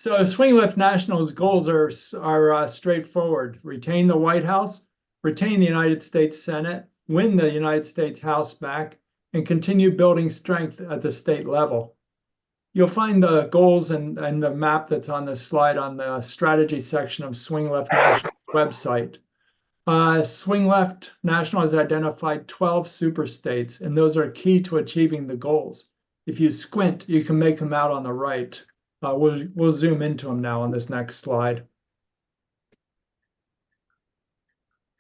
So Swing Left National's goals are straightforward: retain the White House, retain the United States Senate, win the United States House back, and continue building strength at the state level. You'll find the goals and the map that's on this slide on the strategy section of Swing Left National's website. Swing Left National has identified 12 super states, and those are key to achieving the goals. If you squint, you can make them out on the right. We'll zoom into them now on this next slide.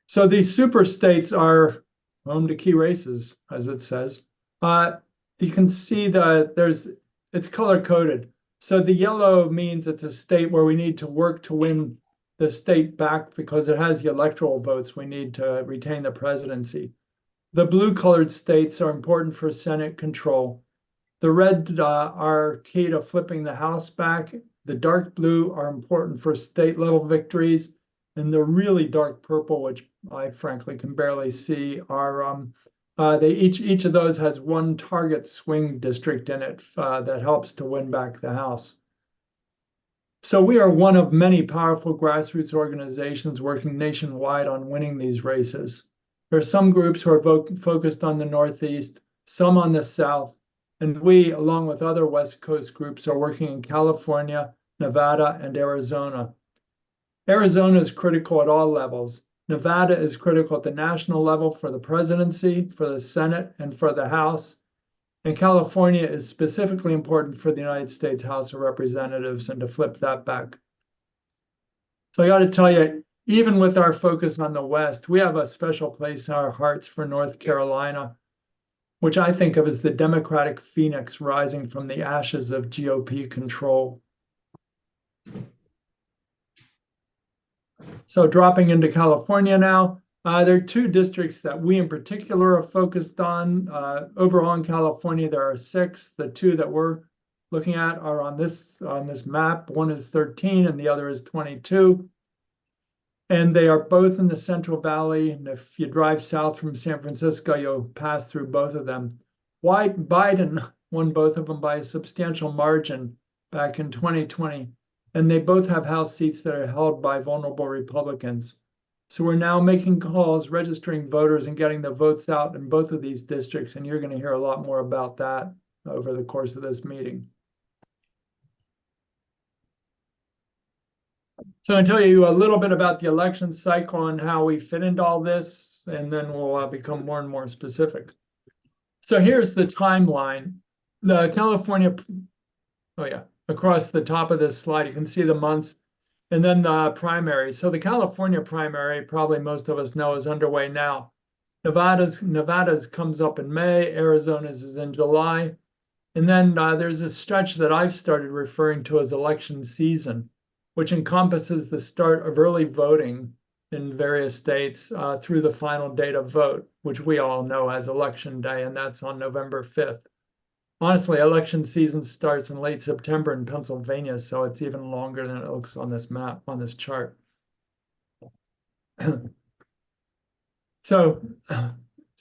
So these super states are home to key races, as it says. You can see that it's color coded. So the yellow means it's a state where we need to work to win the state back because it has the electoral votes we need to retain the presidency. The blue colored states are important for Senate control. The red are key to flipping the House back. The dark blue are important for state level victories. And the really dark purple, which I frankly can barely see, are each of those has one target swing district in it that helps to win back the House. So we are one of many powerful grassroots organizations working nationwide on winning these races. There are some groups who are focused on the Northeast, some on the South, and we, along with other West Coast groups, are working in California, Nevada, and Arizona. Arizona is critical at all levels. Nevada is critical at the national level for the presidency, for the Senate, and for the House. And California is specifically important for the United States House of Representatives and to flip that back. So I got to tell you, even with our focus on the West, we have a special place in our hearts for North Carolina, which I think of as the Democratic phoenix rising from the ashes of GOP control. So dropping into California now, there are two districts that we in particular are focused on. Overall in California, there are 6. The 2 that we're looking at are on this map. One is 13 and the other is 22. And they are both in the Central Valley. And if you drive south from San Francisco, you'll pass through both of them. Biden won both of them by a substantial margin back in 2020. And they both have House seats that are held by vulnerable Republicans. So we're now making calls, registering voters, and getting the votes out in both of these districts. And you're going to hear a lot more about that over the course of this meeting. So I'll tell you a little bit about the election cycle and how we fit into all this, and then we'll become more and more specific. So here's the timeline. The California, across the top of this slide, you can see the months, and then the primary. So the California primary, probably most of us know, is underway now. Nevada's comes up in May, Arizona's is in July, and then there's a stretch that I've started referring to as election season, which encompasses the start of early voting in various states through the final date of vote, which we all know as Election Day, and that's on November 5th. Honestly, election season starts in late September in Pennsylvania, so it's even longer than it looks on this map, on this chart. So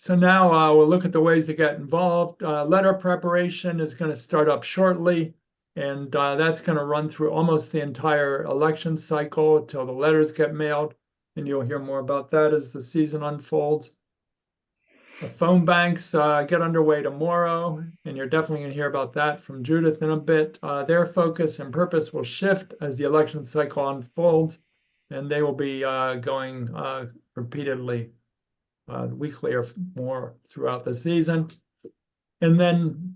now we'll look at the ways to get involved. Letter preparation is going to start up shortly. And that's going to run through almost the entire election cycle until the letters get mailed. And you'll hear more about that as the season unfolds. The phone banks get underway tomorrow, and you're definitely going to hear about that from Judith in a bit. Their focus and purpose will shift as the election cycle unfolds, and they will be going repeatedly, weekly or more throughout the season. And then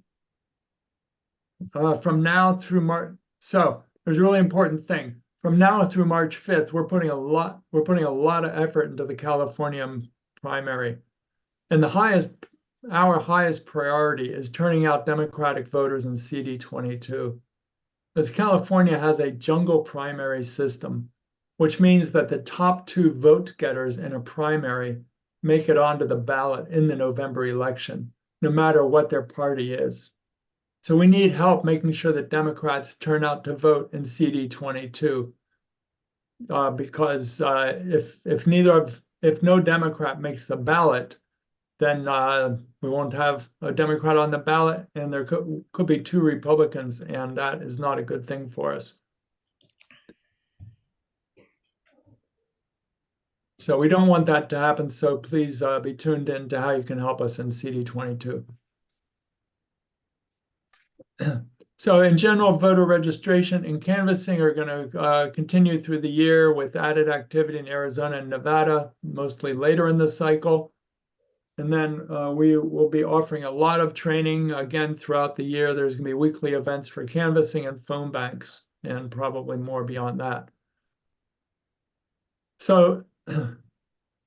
from now through March, so there's a really important thing. From now through March 5th, we're putting a lot of effort into the California primary. And our highest priority is turning out Democratic voters in CD22. As California has a jungle primary system, which means that the top 2 vote getters in a primary make it onto the ballot in the November election, no matter what their party is. So we need help making sure that Democrats turn out to vote in CD22, because if no Democrat makes the ballot, then we won't have a Democrat on the ballot, and there could be 2 Republicans, and that is not a good thing for us. So we don't want that to happen. So please be tuned in to how you can help us in CD22. So in general, voter registration and canvassing are going to continue through the year with added activity in Arizona and Nevada, mostly later in the cycle. And then we will be offering a lot of training again throughout the year. There's going to be weekly events for canvassing and phone banks, and probably more beyond that. So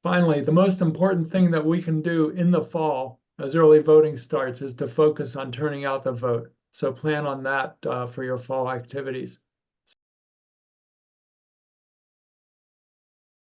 finally, the most important thing that we can do in the fall as early voting starts is to focus on turning out the vote. So plan on that for your fall activities.